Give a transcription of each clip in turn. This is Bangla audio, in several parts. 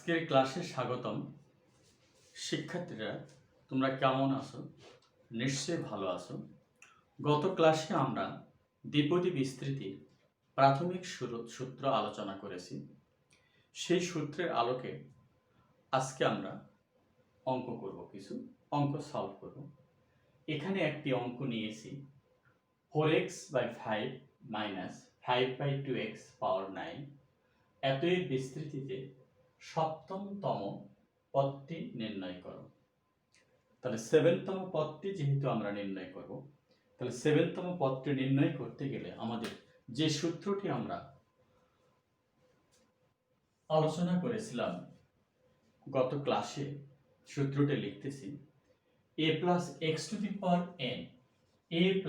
আজকের ক্লাসে স্বাগতম। শিক্ষার্থীরা তোমরা কেমন আছো? নিশ্চয়ই ভালো আছো। গত ক্লাসে আমরা দ্বিপদী বিস্তৃতির প্রাথমিক সূত্র আলোচনা করেছি। সেই সূত্রের আলোকে আজকে আমরা অঙ্ক করব, কিছু অঙ্ক সলভ করব। এখানে একটি অঙ্ক নিয়েছি 4x/5 - 5/2x পাওয়ার 9 এতই বিস্তৃতিতে সপ্তমতম পদটি নির্ণয় করো। তাহলে 7তম পদটি যেহেতু আমরা নির্ণয় করব, তাহলে 7তম পদটি নির্ণয় করতে গেলে আমাদের যে সূত্রটি আমরা আলোচনা করেছিলাম গত ক্লাসে, সূত্রটি লিখতেছি a + x⁴n a +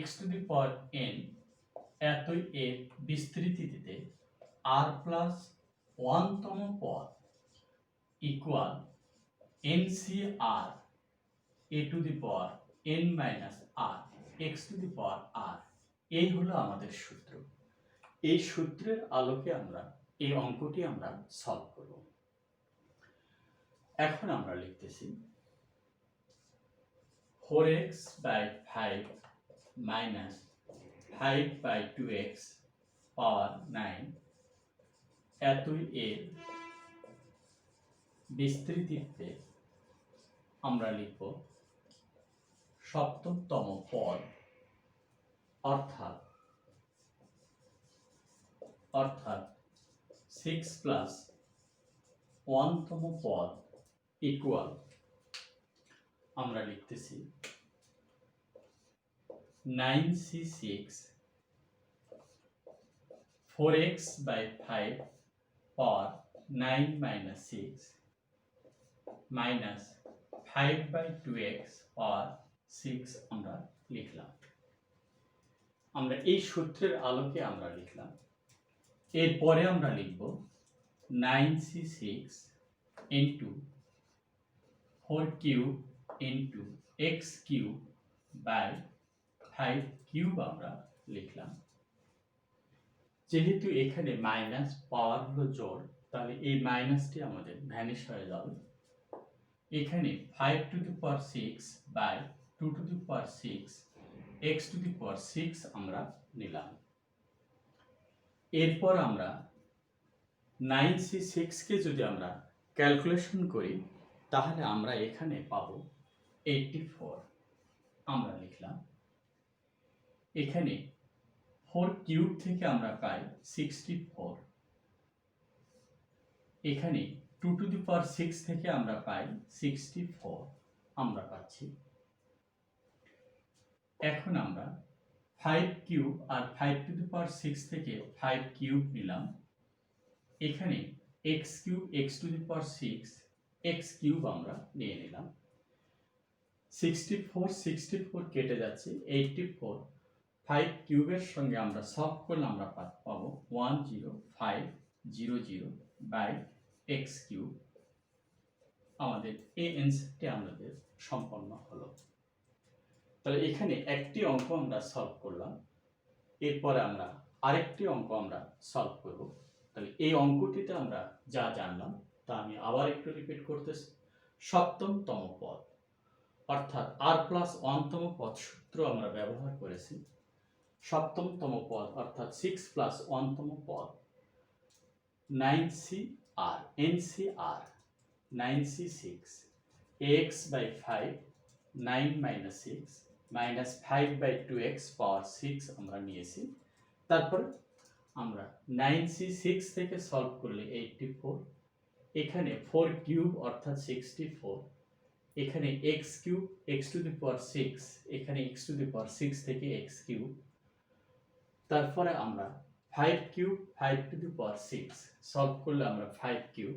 x⁴n এতই এর বিস্তৃতিতে r + 1তম পদ equal NCR a⁴n - r x⁴r। এই হলো আমাদের সূত্র। এই সূত্রের আলোকে আমরা এই অঙ্কটি আমরা সলভ করব। এখন আমরা লিখতেছি 4x/5 - 5/2x পাওয়ার 9 এতই এর বিস্তৃতিতে আমরা লিখব সপ্তমতম পদ অর্থাৎ 6 + 1তম পদ ইকুয়াল আমরা লিখতেছি 9c6 4x/5 পাওয়ার 9 - 6 মাইনাস 5/2x পাওয়ার 6 আমরা লিখলাম। আমরা এই সূত্রের আলোকে আমরা লিখলাম। এরপরে আমরা লিখব 9c6 * 4³ * x³ / 5³ আমরা লিখলাম। যেহেতু এখানে মাইনাস পাওয়ার হলো জোড়, তাহলে এই মাইনাসটি আমাদের ভ্যানিশ হয়ে যাবে। এখানে 5⁶ / 2⁶ x⁶ আমরা নিলাম। এরপর আমরা 9c6 কে যদি আমরা ক্যালকুলেশন করি তাহলে আমরা এখানে পাবো 84 আমরা লিখলাম। এখানে 4³ থেকে আমরা পাই 64, এখানে 2⁶ থেকে আমরা পাই 64 আমরা পাচ্ছি। এখন আমরা 5³ আর 5⁶ থেকে 5³ নিলাম। এখানে x³ x⁶ x³ আমরা নিয়ে নিলাম। 64 কেটে যাচ্ছে, 84 5³ এর সঙ্গে আমরা সলভ করলে আমরা পাবো 10500/x³। আমাদের এই অ্যান্সারটি আমাদের সম্পন্ন হলো। তাহলে এখানে একটি অঙ্ক আমরা সলভ করলাম, এরপরে আমরা আরেকটি অঙ্ক আমরা সলভ করব। তাহলে এই অঙ্কটিতে আমরা যা জানলাম তা আমি আবার একটু রিপিট করতেছি। সপ্তমতম পদ অর্থাৎ r + 1তম পদ সূত্র আমরা ব্যবহার করেছি। সপ্তমতম পদ অর্থাৎ 6 + 1তম পদ 9cr NCR 9c6 ax/5 9 - 6 minus 5/2x পাওয়ার 6 আমরা নিয়েছি। তারপর আমরা 9c6 থেকে সলভ করলে 84, এখানে 4³ অর্থাৎ 64, এখানে x³ x⁶ এখানে x⁶ থেকে x³ তারপরে আমরা 5³ 5⁶ সলভ করলে আমরা 5³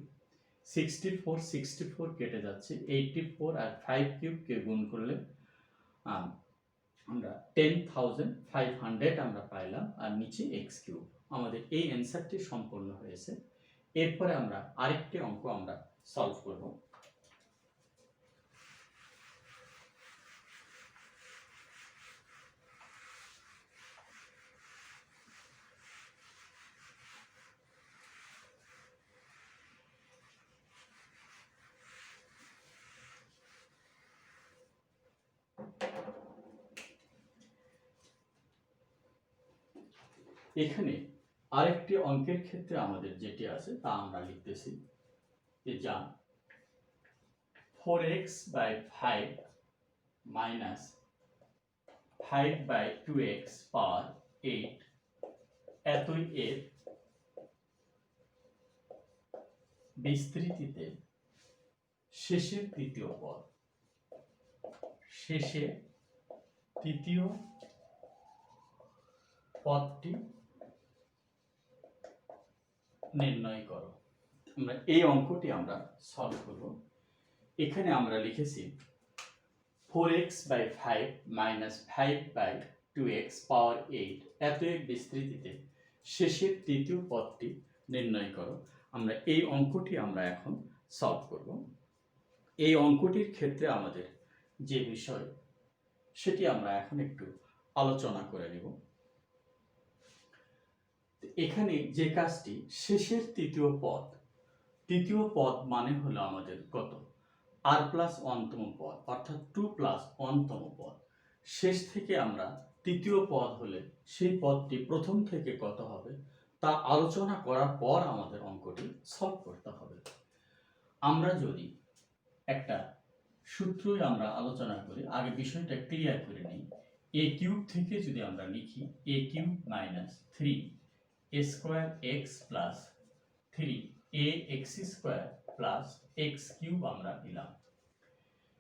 64 কেটে যাচ্ছে, 84 আর 5³ কে গুণ করলে আমরা 10,500 আমরা পাইলাম, আর নিচে x³ আমাদের এই অ্যান্সারটি সম্পন্ন হয়েছে। এরপরে আমরা আরেকটি অঙ্ক আমরা সলভ করব। এখানে আরেকটি অঙ্কের ক্ষেত্রে আমাদের যেটি আছে তা আমরা লিখতেছি যে যা 4x/5 মাইনাস 5/2x পাওয়ার 8 এতই এর বিস্তৃতিতে শেষের তৃতীয় পদ, শেষের তৃতীয় পদটি নির্ণয় করো। আমরা এই অঙ্কটি আমরা সলভ করব। এখানে আমরা লিখেছি 4x/5 মাইনাস 5/2x পাওয়ার 8 এত এক বিস্তৃতিতে শেষের তৃতীয় পদটি নির্ণয় করো। আমরা এই অঙ্কটি আমরা এখন সলভ করব। এই অঙ্কটির ক্ষেত্রে আমাদের যে বিষয় সেটি আমরা এখন একটু আলোচনা করে নেব। এখানে যে কাজটি, শেষের তৃতীয় পদ মানে হলো আমাদের কত, r+1তম পদ অর্থাৎ 2+1তম পদ। শেষ থেকে আমরা তৃতীয় পদ হলে সেই পদটি প্রথম থেকে কত হবে তা আলোচনা করার পর আমাদের অঙ্কটি সলভ করতে হবে। আমরা যদি একটা সূত্রই আমরা আলোচনা করি, আগে বিষয়টা ক্লিয়ার করে নিই। a³ থেকে যদি আমরা লিখি a³ - 3a² x plus 3ax² plus x³ আমরা নিলাম।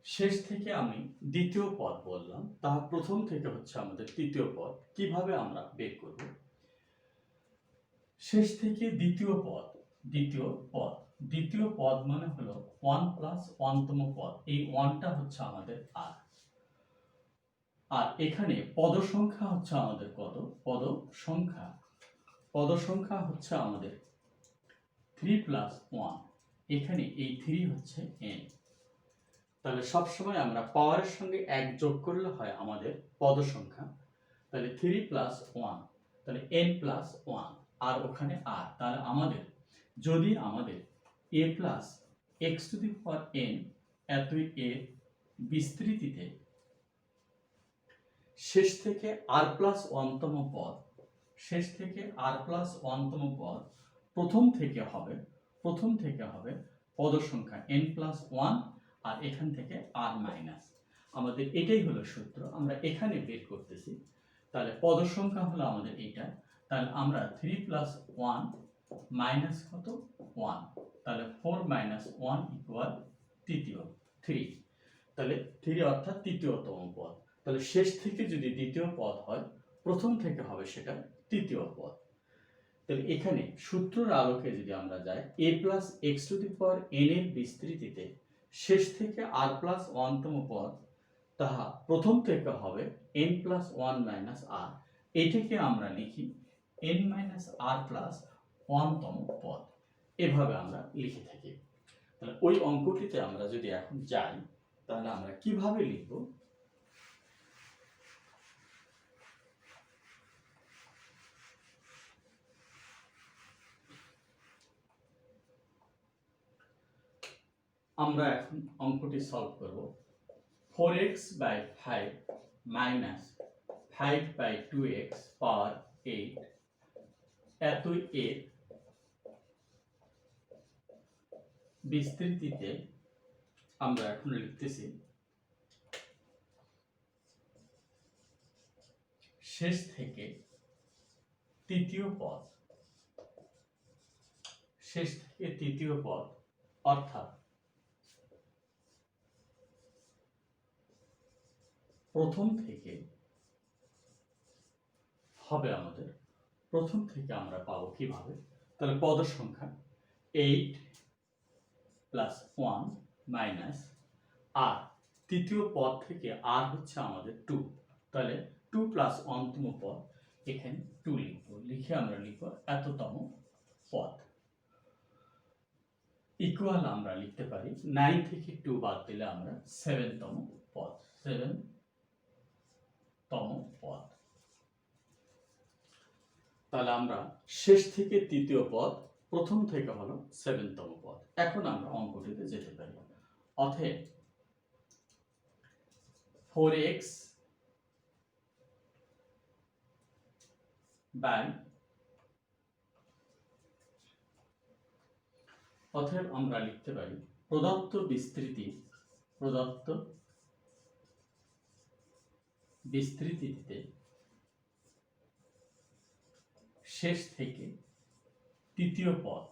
শেষ থেকে আমি দ্বিতীয় পদ বললাম, তার প্রথম থেকে হচ্ছে আমাদের তৃতীয় পদ। কিভাবে আমরা বের করব? শেষ থেকে দ্বিতীয় পদ মানে হলো 1+1তম পদ। এই 1টা হচ্ছে আমাদের r, আর এখানে পদ সংখ্যা হচ্ছে আমাদের কত, পদ সংখ্যা হচ্ছে আমাদের 3+1। এখানে এই 3 হচ্ছে n। তাহলে সবসময় আমরা পাওয়ারের সঙ্গে 1 যোগ করলে হয় আমাদের পদ সংখ্যা। তাহলে 3+1, তাহলে n+1 আর ওখানে r। তাহলে আমাদের যদি আমাদের a+x⁴n এতই এর বিস্তৃতিতে শেষ থেকে r+1তম পদ, প্রথম থেকে হবে পদ সংখ্যা n+1 আর এখান থেকে r মাইনাস। আমাদের এটাই হলো সূত্র, আমরা এখানে বের করতেছি। তাহলে পদ সংখ্যা হলো আমাদের এটা। তাহলে আমরা 3+1 মাইনাস কত 1, তাহলে 4 - 1 = তৃতীয় 3। তাহলে 3 অর্থাৎ তৃতীয়তম পদ। তাহলে শেষ থেকে যদি দ্বিতীয় পদ হয়, প্রথম থেকে হবে সেটা তৃতীয় পদ। তাহলে এখানে সূত্রের আলোকে যদি আমরা যাই, a+x⁴n এর বিস্তৃতিতে শেষ থেকে r+1তম পদ, তাহা প্রথম থেকে হবে n+1 - r। এটাকে আমরা লিখি n-r+1তম পদ। এভাবে আমরা লিখে থাকি। তাহলে ওই অঙ্কটিতে আমরা যদি এখন যাই, তাহলে আমরা কিভাবে লিখব? আমরা এখন অঙ্কটি সলভ করব। 4x/5 মাইনাস 5/2x পাওয়ার 8 এতই এর বিস্তৃতিতে আমরা এখন লিখতেছি শেষ থেকে তৃতীয় পদ, অর্থাৎ প্রথম থেকে হবে আমাদের, প্রথম থেকে আমরা পাবো কিভাবে? তাহলে পদ সংখ্যা 8+1 মাইনাস আর তৃতীয় পদ থেকে আর হচ্ছে আমাদের 2, তাহলে 2+1তম পদ, এখানে 2 লিখব। লিখে আমরা লিখব এততম পদ ইকুয়াল আমরা লিখতে পারি 9 থেকে 2 বাদ দিলে আমরা 7তম পদ। তাহলে আমরা শেষ থেকে তৃতীয় পদ, প্রথম থেকে হলো 7তম পদ। এখন আমরা অঙ্কটিতে যেতে পারি। অতএব 4x/5 অতএব আমরা লিখতে পারি প্রদত্ত বিস্তৃতিতে শেষ থেকে তৃতীয় পদ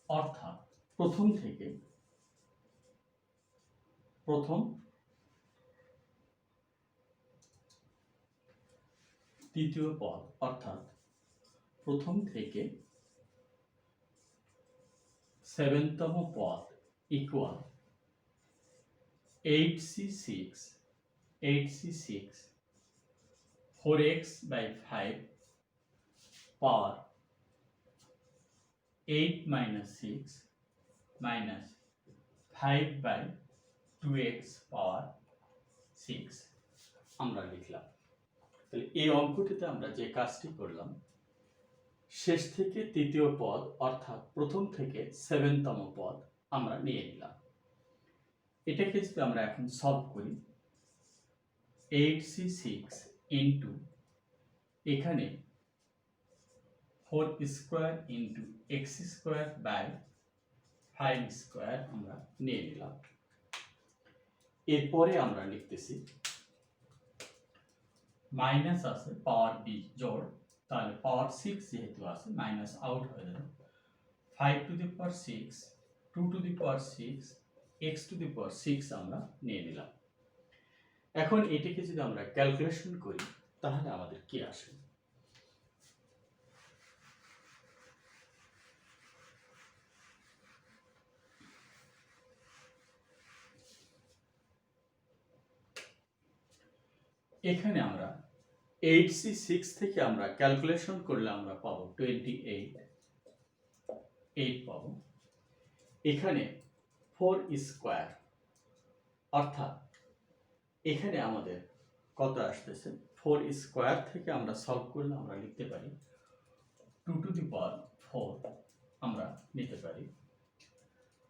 অর্থাৎ প্রথম তৃতীয় পদ অর্থাৎ প্রথম থেকে 7তম পদ equal 8c6 4x/5 power 8 - 6 minus 5/2x power 6 আমরা লিখলাম। তাহলে এই অঙ্কটিতে আমরা যে কাজটি করলাম, শেষ থেকে তৃতীয় পদ অর্থাৎ প্রথম থেকে 7তম পদ আমরা নিয়ে নিলাম। এটাকে যদি আমরা এখন সলভ করি, 8c6 ইন্টু এখানে 4 square into x square by 5 square আমরা নিয়ে নিলাম। এরপরে আমরা লিখতেছি মাইনাস আছে পাওয়ার বি জোড়, তাহলে পাওয়ার 6 যেহেতু আছে মাইনাস আউট হয়ে যাবে। 5 to the power 6, 2 to the power 6, x to the power 6 আমরা নিয়ে নিলাম। এখন এটিকে যদি আমরা ক্যালকুলেশন করি তাহলে আমাদের কি আসে? এখানে আমরা 8c6 থেকে আমরা ক্যালকুলেশন করলে আমরা পাবো 28 পাবো। এখানে 4 স্কোয়ার অর্থাৎ এখানে আমাদের কত আসতেছে? 4 স্কোয়ার থেকে আমরা সলভ করলে আমরা লিখতে পারি 2 টু দি পাওয়ার 4 আমরা নিতে পারি।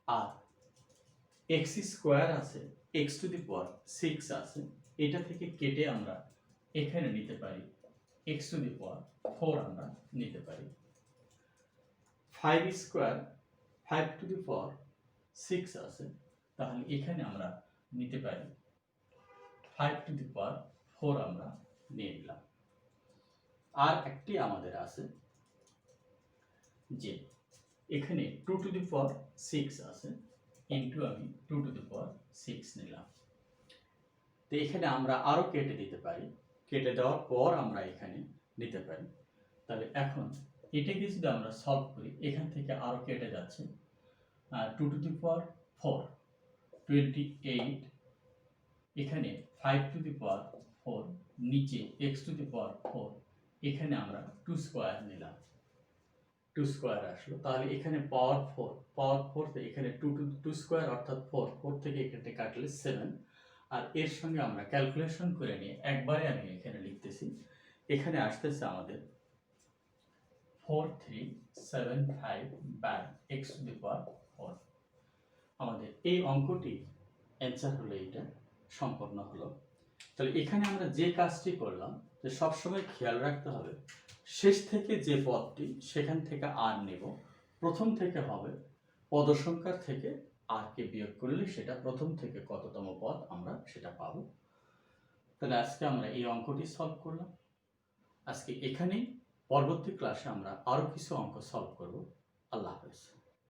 আর এক্স স্কোয়ার আছে, এক্স টু দি পাওয়ার 6 আছে, এটা থেকে কেটে আমরা এখানে নিতে পারি এক্স টু দি পাওয়ার 4 আমরা নিতে পারি। 5 স্কোয়ার 5 টু দি পাওয়ার 6 আছে, তাহলে এখানে আমরা নিতে পারি 5 টু দি পাওয়ার 4 আমরা নিয়ে নিলাম। আর একটি আমাদের আছে যে এখানে 2 টু দি পাওয়ার 6 আছে, ইন্টু আমি 2 টু দি পাওয়ার 6 নিলাম। তো এখানে আমরা আরো কেটে দিতে পারি, কেটে দেওয়ার পর আমরা এখানে নিতে পারি। তাহলে এখন এটাকে যদি আমরা সলভ করি, এখান থেকে আরো কেটে যাচ্ছে 2 টু দি পাওয়ার 4 28, এখানে 5 টু দি পাওয়ার 4, নিচে x টু দি পাওয়ার 4, এখানে আমরা 2 স্কোয়ার নিলাম, 2 স্কোয়ার আসলো। তাহলে এখানে পাওয়ার 4 তে এখানে 2 স্কোয়ার অর্থাৎ 4 থেকে এখানে কাটলে 7। আর এর সঙ্গে আমরা ক্যালকুলেশন করে নিয়ে একবারে আমি এখানে লিখতেছি, এখানে আসতেছে আমাদের 4375 বাই x টু দি পাওয়ার 4। আমাদের এই অঙ্কটি অ্যান্সার হলো এইটা, সম্পন্ন হলো। তাহলে এখানে আমরা যে কাজটি করলাম, যে সবসময় খেয়াল রাখতে হবে শেষ থেকে যে পদটি সেখান থেকে আর নেব, প্রথম থেকে হবে পদসংখ্যার থেকে আর কে বিয়োগ করলে সেটা প্রথম থেকে কততম পদ আমরা সেটা পাবো। তাহলে আজকে আমরা এই অঙ্কটি সলভ করলাম। আজকে এখানেই, পরবর্তী ক্লাসে আমরা আরো কিছু অঙ্ক সলভ করব। আল্লাহ হাফেজ।